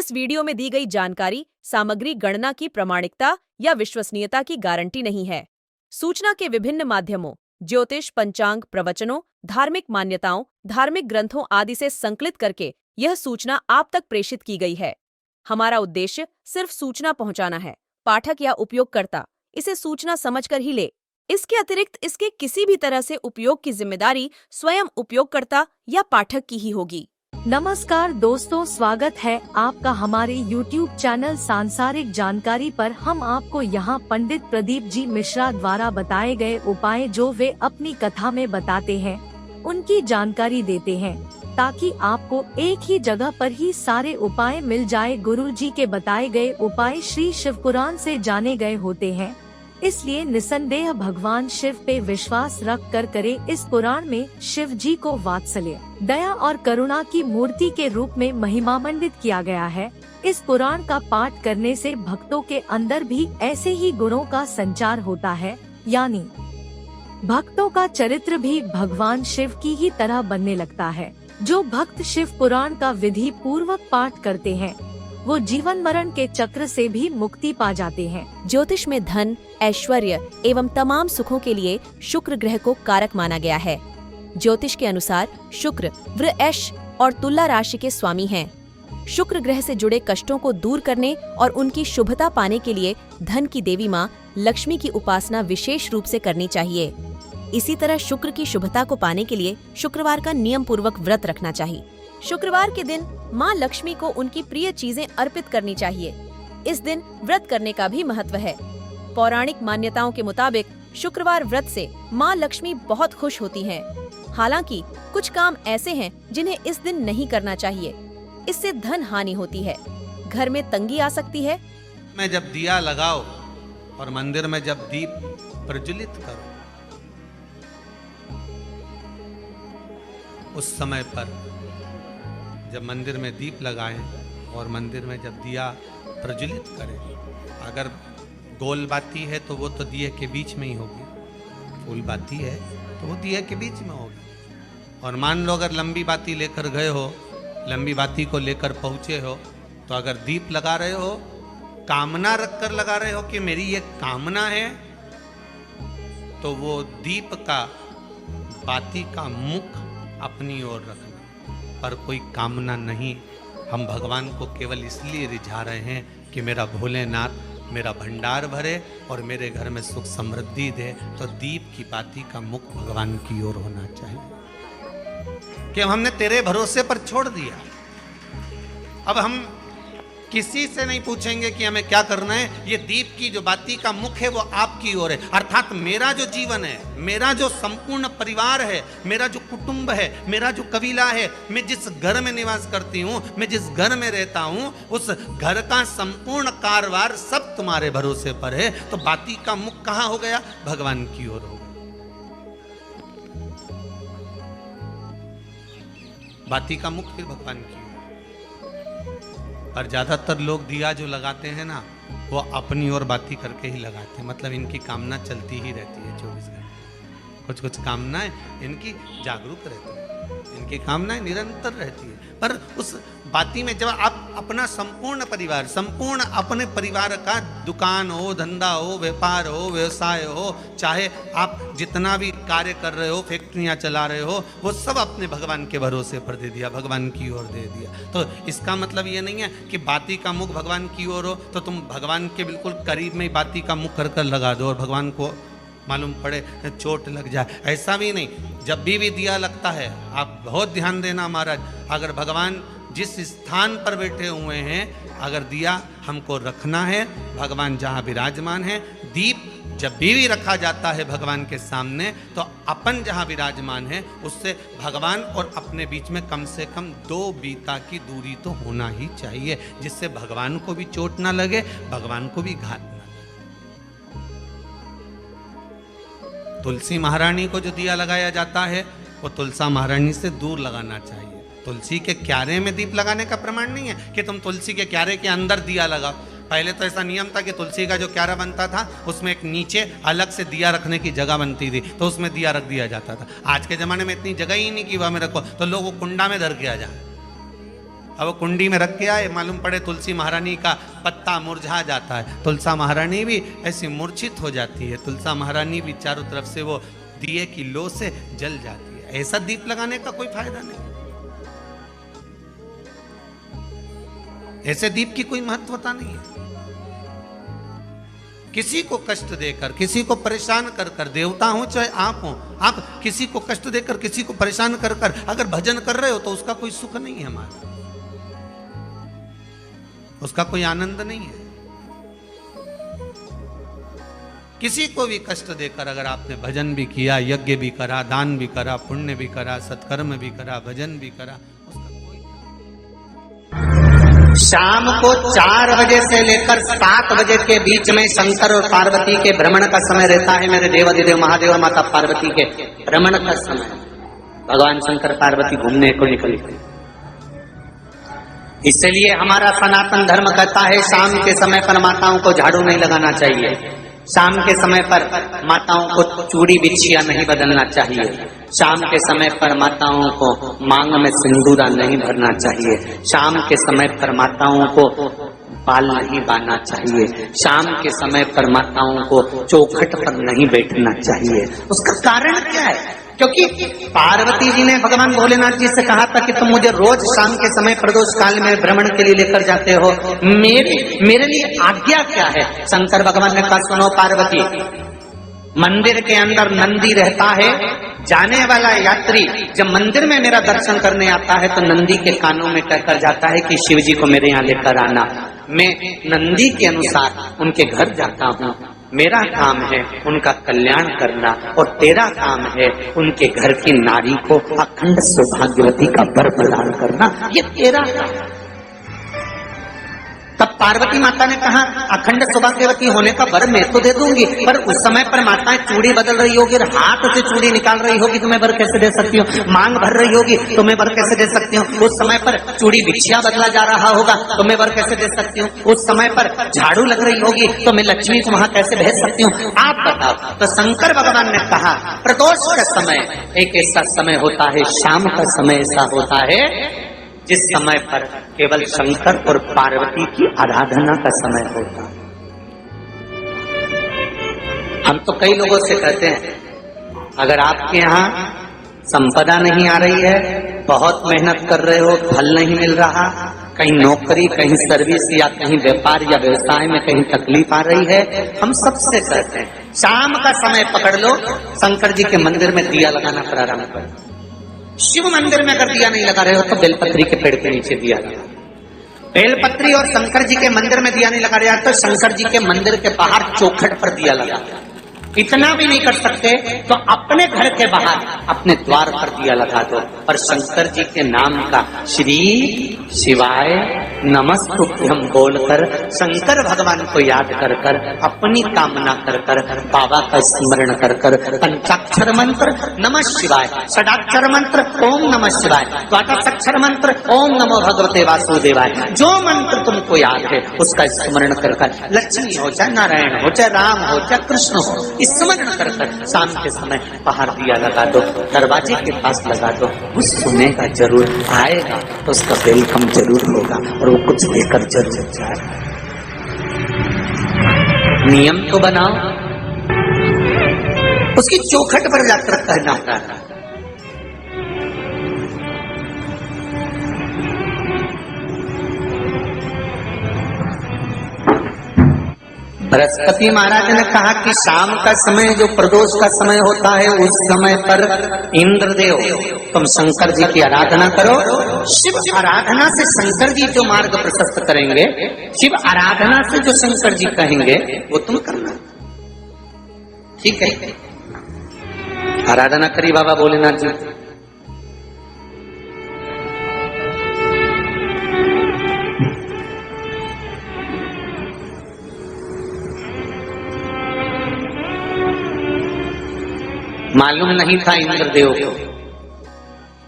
इस वीडियो में दी गई जानकारी सामग्री गणना की प्रामाणिकता या विश्वसनीयता की गारंटी नहीं है। सूचना के विभिन्न माध्यमों, ज्योतिष, पंचांग, प्रवचनों, धार्मिक मान्यताओं, धार्मिक ग्रंथों आदि से संकलित करके यह सूचना आप तक प्रेषित की गई है। हमारा उद्देश्य सिर्फ सूचना पहुंचाना है। पाठक या उपयोगकर्ता इसे सूचना समझकर ही ले। इसके अतिरिक्त इसके किसी भी तरह से उपयोग की जिम्मेदारी स्वयं उपयोगकर्ता या पाठक की ही होगी। नमस्कार दोस्तों, स्वागत है आपका हमारे YouTube चैनल सांसारिक जानकारी पर। हम आपको यहाँ पंडित प्रदीप जी मिश्रा द्वारा बताए गए उपाय जो वे अपनी कथा में बताते हैं, उनकी जानकारी देते हैं, ताकि आपको एक ही जगह पर ही सारे उपाय मिल जाए। गुरु जी के बताए गए उपाय श्री शिव पुराण से जाने गए होते हैं, इसलिए निसंदेह भगवान शिव पे विश्वास रख कर करे। इस पुराण में शिव जी को वात्सल्य, दया और करुणा की मूर्ति के रूप में महिमामंडित किया गया है। इस पुराण का पाठ करने से भक्तों के अंदर भी ऐसे ही गुणों का संचार होता है, यानी भक्तों का चरित्र भी भगवान शिव की ही तरह बनने लगता है। जो भक्त शिव पुराण का विधि पूर्वक पाठ करते हैं, वो जीवन मरण के चक्र से भी मुक्ति पा जाते हैं। ज्योतिष में धन, ऐश्वर्य एवं तमाम सुखों के लिए शुक्र ग्रह को कारक माना गया है। ज्योतिष के अनुसार शुक्र वृष और तुला राशि के स्वामी हैं। शुक्र ग्रह से जुड़े कष्टों को दूर करने और उनकी शुभता पाने के लिए धन की देवी माँ लक्ष्मी की उपासना विशेष रूप से करनी चाहिए। इसी तरह शुक्र की शुभता को पाने के लिए शुक्रवार का नियम पूर्वक व्रत रखना चाहिए। शुक्रवार के दिन माँ लक्ष्मी को उनकी प्रिय चीजें अर्पित करनी चाहिए। इस दिन व्रत करने का भी महत्व है। पौराणिक मान्यताओं के मुताबिक शुक्रवार व्रत से माँ लक्ष्मी बहुत खुश होती हैं। हालांकि कुछ काम ऐसे हैं जिन्हें इस दिन नहीं करना चाहिए। इससे धन हानि होती है, घर में तंगी आ सकती है। में जब दिया लगाओ और मंदिर में जब दीप प्रज्वलित करो, उस समय पर जब मंदिर में दीप लगाएं और मंदिर में जब दिया प्रज्वलित करें, अगर गोल बाती है तो वो तो दिए के बीच में ही होगी, फूल बाती है तो वो दिए के बीच में होगी। और मान लो अगर लंबी बाती लेकर गए हो, लंबी बाती को लेकर पहुंचे हो, तो अगर दीप लगा रहे हो, कामना रख कर लगा रहे हो कि मेरी ये कामना है, तो वो दीप का, बाती का मुख अपनी ओर रखना, पर कोई कामना नहीं। हम भगवान को केवल इसलिए रिझा रहे हैं कि मेरा भोलेनाथ मेरा भंडार भरे और मेरे घर में सुख समृद्धि दे। तो दीप की बाती का मुख भगवान की ओर होना चाहिए कि हमने तेरे भरोसे पर छोड़ दिया। अब हम किसी से नहीं पूछेंगे कि हमें क्या करना है। ये दीप की जो बाती का मुख है वो आपकी ओर है, अर्थात मेरा जो जीवन है, मेरा जो संपूर्ण परिवार है, मेरा जो कुटुंब है, मेरा जो कबीला है, मैं जिस घर में निवास करती हूँ, मैं जिस घर में रहता हूँ, उस घर का संपूर्ण कारभार सब तुम्हारे भरोसे पर है। तो बाती का मुख कहाँ हो गया? भगवान की ओर हो गया। बाती का मुख फिर भगवान की। और ज्यादातर लोग दिया जो लगाते हैं ना, वो अपनी ओर बाती करके ही लगाते हैं। मतलब इनकी कामना चलती ही रहती है 24 घंटे। कुछ कुछ कामनाएं इनकी जागरूक रहती है, इनकी कामनाएं निरंतर रहती है। पर उस बाती में जब आप अपना संपूर्ण परिवार, संपूर्ण अपने परिवार का, दुकान हो, धंधा हो, व्यापार हो, व्यवसाय हो, चाहे आप जितना भी कार्य कर रहे हो, फैक्ट्रियां चला रहे हो, वो सब अपने भगवान के भरोसे पर दे दिया, भगवान की ओर दे दिया। तो इसका मतलब ये नहीं है कि बाती का मुख भगवान की ओर हो तो तुम भगवान के बिल्कुल करीब में ही बाती का मुख कर लगा दो और भगवान को मालूम पड़े चोट लग जाए, ऐसा भी नहीं। जब भी दिया लगता है, आप बहुत ध्यान देना महाराज, अगर भगवान जिस स्थान पर बैठे हुए हैं, अगर दिया हमको रखना है, भगवान जहाँ विराजमान है, दीप जब भी रखा जाता है भगवान के सामने, तो अपन जहाँ विराजमान है उससे भगवान और अपने बीच में कम से कम 2 बीता की दूरी तो होना ही चाहिए, जिससे भगवान को भी चोट ना लगे, भगवान को भी घात ना लगे। तुलसी महारानी को जो दिया लगाया जाता है, वो तुलसा महारानी से दूर लगाना चाहिए। तुलसी के क्यारे में दीप लगाने का प्रमाण नहीं है कि तुम तुलसी के क्यारे के अंदर दिया लगाओ। पहले तो ऐसा नियम था कि तुलसी का जो क्यारा बनता था उसमें एक नीचे अलग से दिया रखने की जगह बनती थी, तो उसमें दिया रख दिया जाता था। आज के ज़माने में इतनी जगह ही नहीं कि वह में रखो, तो लोग वो कुंडा में धर के आ जाए। अब वो कुंडी में रख के आए, मालूम पड़े तुलसी महारानी का पत्ता मुरझा जाता है, तुलसा महारानी भी ऐसी मूर्छित हो जाती है, तुलसा महारानी भी चारों तरफ से वो दिए की लो से जल जाती है। ऐसा दीप लगाने का कोई फायदा नहीं, ऐसे दीप की कोई महत्वता नहीं है। किसी को कष्ट देकर, किसी को परेशान कर कर, देवता हो चाहे आप हो, आप किसी को कष्ट देकर, किसी को परेशान कर कर अगर भजन कर रहे हो तो उसका कोई सुख नहीं है हमारा, उसका कोई आनंद नहीं है। किसी को भी कष्ट देकर अगर आपने भजन भी किया, यज्ञ भी करा, दान भी करा, पुण्य भी करा, सत्कर्म भी करा, भजन भी करा, उसका कोई। शाम को 4 बजे से लेकर 7 बजे के बीच में शंकर और पार्वती के भ्रमण का समय रहता है। मेरे देवाधिदेव महादेव और माता पार्वती के भ्रमण का समय, भगवान शंकर पार्वती घूमने को निकले। इसलिए हमारा सनातन धर्म कहता है शाम के समय पर माताओं को झाड़ू नहीं लगाना चाहिए, शाम के समय पर माताओं को चूड़ी बिछिया नहीं बदलना चाहिए, शाम के समय पर माताओं को मांग में सिंदूरा नहीं भरना चाहिए, शाम के समय पर माताओं को बाल नहीं बांधना चाहिए, शाम के समय पर माताओं को चौखट पर नहीं बैठना चाहिए। उसका कारण क्या है? क्योंकि पार्वती जी ने भगवान भोलेनाथ जी से कहा था कि तुम मुझे रोज शाम के समय प्रदोष काल में भ्रमण के लिए लेकर जाते हो, मेरे लिए आज्ञा क्या है? शंकर भगवान ने कहा सुनो पार्वती, मंदिर के अंदर नंदी रहता है, जाने वाला यात्री जब मंदिर में मेरा दर्शन करने आता है तो नंदी के कानों में कहकर जाता है कि शिव जी को मेरे यहाँ लेकर आना। मैं नंदी के अनुसार उनके घर जाता हूँ, मेरा काम है उनका कल्याण करना और तेरा काम है उनके घर की नारी को अखंड सौभाग्यवती का वर प्रदान करना, ये तेरा काम है। तब पार्वती माता ने कहा अखंड सौभाग्यवती होने का वर मैं तो दे दूंगी, पर उस समय पर माताएं चूड़ी बदल रही होगी, हाथ से चूड़ी निकाल रही होगी तो मैं वर कैसे दे सकती हूँ, मांग भर रही होगी तो मैं वर कैसे दे सकती हूँ, उस समय पर चूड़ी बिछिया बदला जा रहा होगा तो मैं वर कैसे दे सकती हूँ, उस समय पर झाड़ू लग रही होगी तो मैं लक्ष्मी को वहां कैसे भेज सकती हूँ, आप बताओ। तो शंकर भगवान ने कहा प्रदोष का समय एक ऐसा समय होता है, शाम का समय ऐसा होता है जिस समय पर केवल शंकर और पार्वती की आराधना का समय होता है। हम तो कई लोगों से कहते हैं अगर आपके यहाँ संपदा नहीं आ रही है, बहुत मेहनत कर रहे हो, फल नहीं मिल रहा, कहीं नौकरी, कहीं सर्विस या कहीं व्यापार या व्यवसाय में कहीं तकलीफ आ रही है, हम सबसे कहते हैं शाम का समय पकड़ लो, शंकर जी के मंदिर में दिया लगाना प्रारंभ करो। शिव मंदिर में अगर दिया नहीं लगा रहे हो तो बेलपत्री के पेड़ के नीचे दिया लगा, बेलपत्री और शंकर जी के मंदिर में दिया नहीं लगा रहा तो शंकर जी के मंदिर के बाहर चौखट पर दिया लगा। इतना भी नहीं कर सकते तो अपने घर के बाहर अपने द्वार पर दिया लगा दो और शंकर जी के नाम का श्री शिवाय नमस्तुभ्यम बोलकर शंकर भगवान को याद कर कर अपनी कामना कर कर बाबा का स्मरण कर कर पंचाक्षर मंत्र नमः शिवाय, षडाक्षर मंत्र ओम नमः शिवाय, द्वादशाक्षर मंत्र ओम नमो भगवते वासुदेवाय, जो मंत्र तुमको याद है उसका स्मरण कर कर लक्ष्मी हो चाहे नारायण हो चाहे राम हो चाहे कृष्ण हो स्मरण कर कर शाम के समय बाहर दिया लगा दो, दरवाजे के पास लगा दो, वो सुनेगा जरूर, आएगा तो उसका वेलकम जरूर होगा और वो कुछ देकर जरूर जाएगा। नियम तो बनाओ, उसकी चौखट पर जाकर कहना होता। बृहस्पति महाराज ने कहा कि शाम का समय जो प्रदोष का समय होता है उस समय पर इंद्रदेव तुम शंकर जी की आराधना करो। शिव आराधना से शंकर जी जो मार्ग प्रशस्त करेंगे, शिव आराधना से जो शंकर जी कहेंगे वो तुम करना, ठीक है? आराधना करी बाबा भोलेनाथ जी। मालूम नहीं था इंद्रदेव को।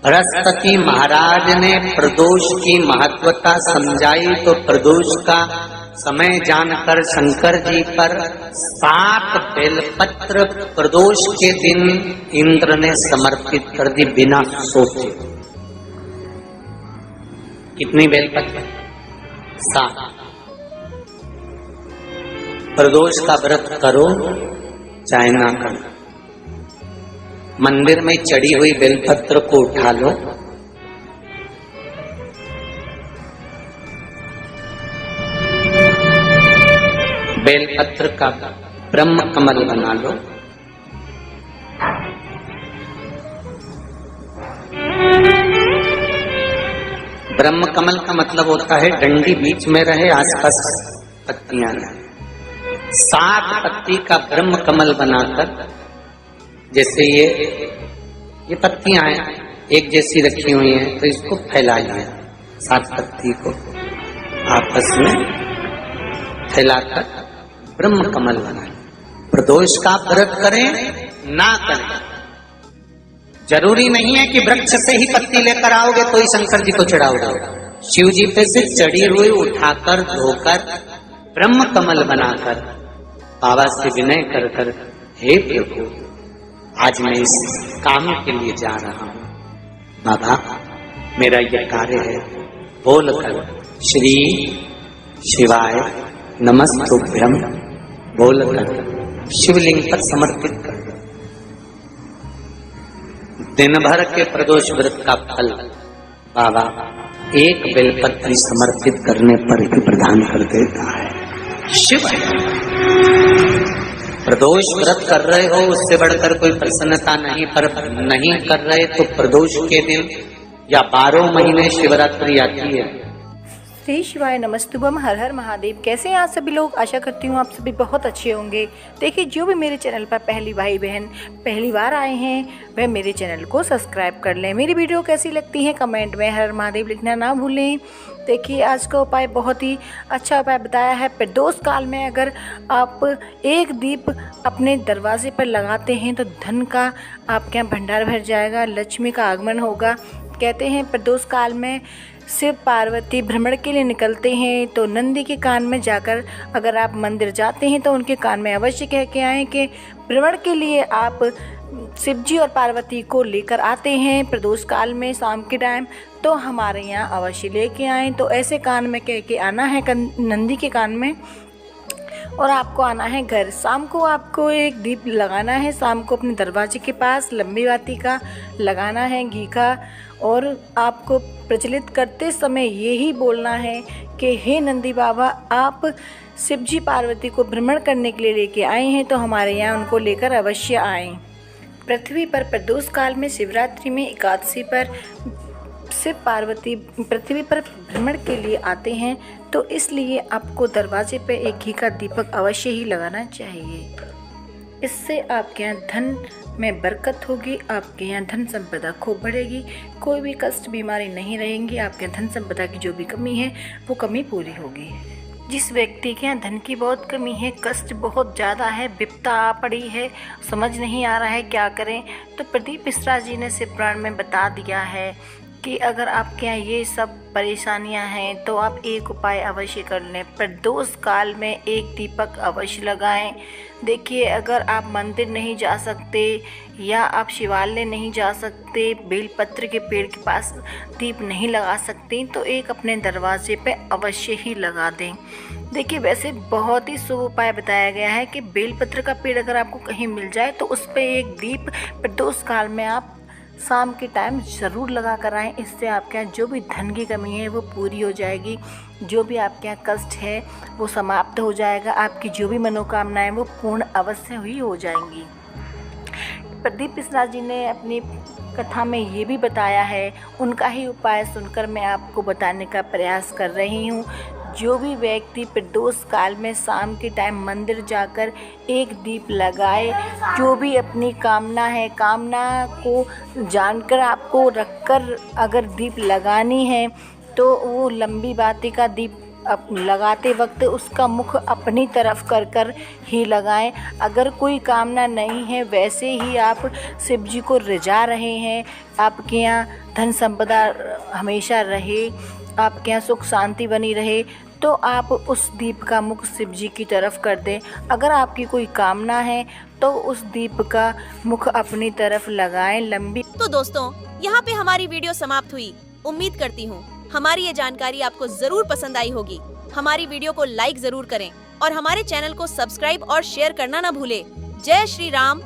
बृहस्पति महाराज ने प्रदोष की महत्वता समझाई तो प्रदोष का समय जानकर शंकर जी पर 7 बेलपत्र प्रदोष के दिन इंद्र ने समर्पित कर दी बिना सोचे। कितनी बेलपत्र? 7। प्रदोष का व्रत करो चाहे ना करो, मंदिर में चढ़ी हुई बेलपत्र को उठा लो, बेलपत्र का ब्रह्म कमल बना लो, ब्रह्म कमल का मतलब होता है डंडी बीच में रहे, आसपास पत्तियां रहे। 7 पत्ती का ब्रह्म कमल बनाकर, जैसे ये पत्तियां हैं एक जैसी रखी हुई हैं, तो इसको फैलाइए। 7 पत्ती को आपस में फैलाकर ब्रह्म कमल बनाए। प्रदोष का व्रत करें ना करें, जरूरी नहीं है कि वृक्ष से ही पत्ती लेकर आओगे तो ही शंकर जी को चढ़ाओगे। शिव जी पे से चढ़ी हुई उठाकर धोकर ब्रह्म कमल बनाकर बाबा से विनय कर कर, हे प्रभु आज मैं इस काम के लिए जा रहा हूं, बाबा मेरा यह कार्य है, बोलकर श्री शिवाय नमस्तुभ्यं बोलकर शिवलिंग पर समर्पित कर। दिन भर के प्रदोष व्रत का फल बाबा एक बेलपत्री समर्पित करने पर ही प्रदान कर देता है। शिव प्रदोष व्रत कर रहे हो उससे बढ़कर कोई प्रसन्नता नहीं, पर नहीं कर रहे तो प्रदोष के दिन या 12 महीने शिवरात्रि आती है। श्री शिवाय नमस्तुभम, हर हर महादेव। कैसे हैं आप सभी लोग? आशा करती हूँ आप सभी बहुत अच्छे होंगे। देखिए, जो भी मेरे चैनल पर पहली भाई बहन पहली बार आए हैं वह मेरे चैनल को सब्सक्राइब कर लें। मेरी वीडियो कैसी लगती है कमेंट में हर हर महादेव लिखना ना भूलें। देखिए, आज का उपाय बहुत ही अच्छा उपाय बताया है। प्रदोष काल में अगर आप एक दीप अपने दरवाजे पर लगाते हैं तो धन का आपके यहाँ भंडार भर जाएगा, लक्ष्मी का आगमन होगा। कहते हैं प्रदोष काल में शिव पार्वती भ्रमण के लिए निकलते हैं, तो नंदी के कान में जाकर अगर आप मंदिर जाते हैं तो उनके कान में अवश्य कह के आएँ कि भ्रमण के लिए आप शिव जी और पार्वती को लेकर आते हैं प्रदोष काल में शाम के टाइम, तो हमारे यहाँ अवश्य लेके आएँ। तो ऐसे कान में कह के आना है नंदी के कान में, और आपको आना है घर। शाम को आपको एक दीप लगाना है, शाम को अपने दरवाजे के पास लंबी बाती का लगाना है घी का, और आपको प्रचलित करते समय यही बोलना है कि हे नंदी बाबा, आप शिव जी पार्वती को भ्रमण करने के लिए लेके आए हैं तो हमारे यहाँ उनको लेकर अवश्य आएँ। पृथ्वी पर प्रदोष काल में शिवरात्रि में एकादशी पर शिव पार्वती पृथ्वी पर भ्रमण के लिए आते हैं, तो इसलिए आपको दरवाजे पे एक घी का दीपक अवश्य ही लगाना चाहिए। इससे आपके यहाँ धन में बरकत होगी, आपके यहाँ धन संपदा खूब बढ़ेगी, कोई भी कष्ट बीमारी नहीं रहेंगी, आपके धन संपदा की जो भी कमी है वो कमी पूरी होगी। जिस व्यक्ति के यहाँ धन की बहुत कमी है, कष्ट बहुत ज़्यादा है, विपदा आ पड़ी है, समझ नहीं आ रहा है क्या करें, तो प्रदीप मिश्रा जी ने शिव पुराण में बता दिया है कि अगर आपके यहाँ ये सब परेशानियां हैं तो आप एक उपाय अवश्य कर लें। प्रदोष काल में एक दीपक अवश्य लगाएं। देखिए, अगर आप मंदिर नहीं जा सकते या आप शिवालय नहीं जा सकते, बेलपत्र के पेड़ के पास दीप नहीं लगा सकते, तो एक अपने दरवाजे पे अवश्य ही लगा दें। देखिए, वैसे बहुत ही शुभ उपाय बताया गया है कि बेलपत्र का पेड़ अगर आपको कहीं मिल जाए तो उस पर एक दीप प्रदोष काल में आप शाम के टाइम ज़रूर लगा कर आएँ। इससे आपके यहाँ जो भी धन की कमी है वो पूरी हो जाएगी, जो भी आपके यहाँ कष्ट है वो समाप्त हो जाएगा, आपकी जो भी मनोकामनाएं वो पूर्ण अवश्य हुई हो जाएंगी। प्रदीप मिश्रा जी ने अपनी कथा में ये भी बताया है, उनका ही उपाय सुनकर मैं आपको बताने का प्रयास कर रही हूँ। जो भी व्यक्ति प्रदोष काल में शाम के टाइम मंदिर जाकर एक दीप लगाए, जो भी अपनी कामना है, कामना को जानकर आपको रखकर अगर दीप लगानी है तो वो लंबी बाती का दीप लगाते वक्त उसका मुख अपनी तरफ कर कर ही लगाएं। अगर कोई कामना नहीं है, वैसे ही आप शिव जी को रिझा रहे हैं, आपके यहाँ धन संपदा हमेशा रहे, आपके यहाँ सुख शांति बनी रहे, तो आप उस दीप का मुख शिव जी की तरफ कर दें। अगर आपकी कोई कामना है तो उस दीप का मुख अपनी तरफ लगाएं लंबी। तो दोस्तों, यहाँ पे हमारी वीडियो समाप्त हुई। उम्मीद करती हूँ हमारी ये जानकारी आपको जरूर पसंद आई होगी। हमारी वीडियो को लाइक जरूर करें और हमारे चैनल को सब्सक्राइब और शेयर करना ना भूले। जय श्री राम,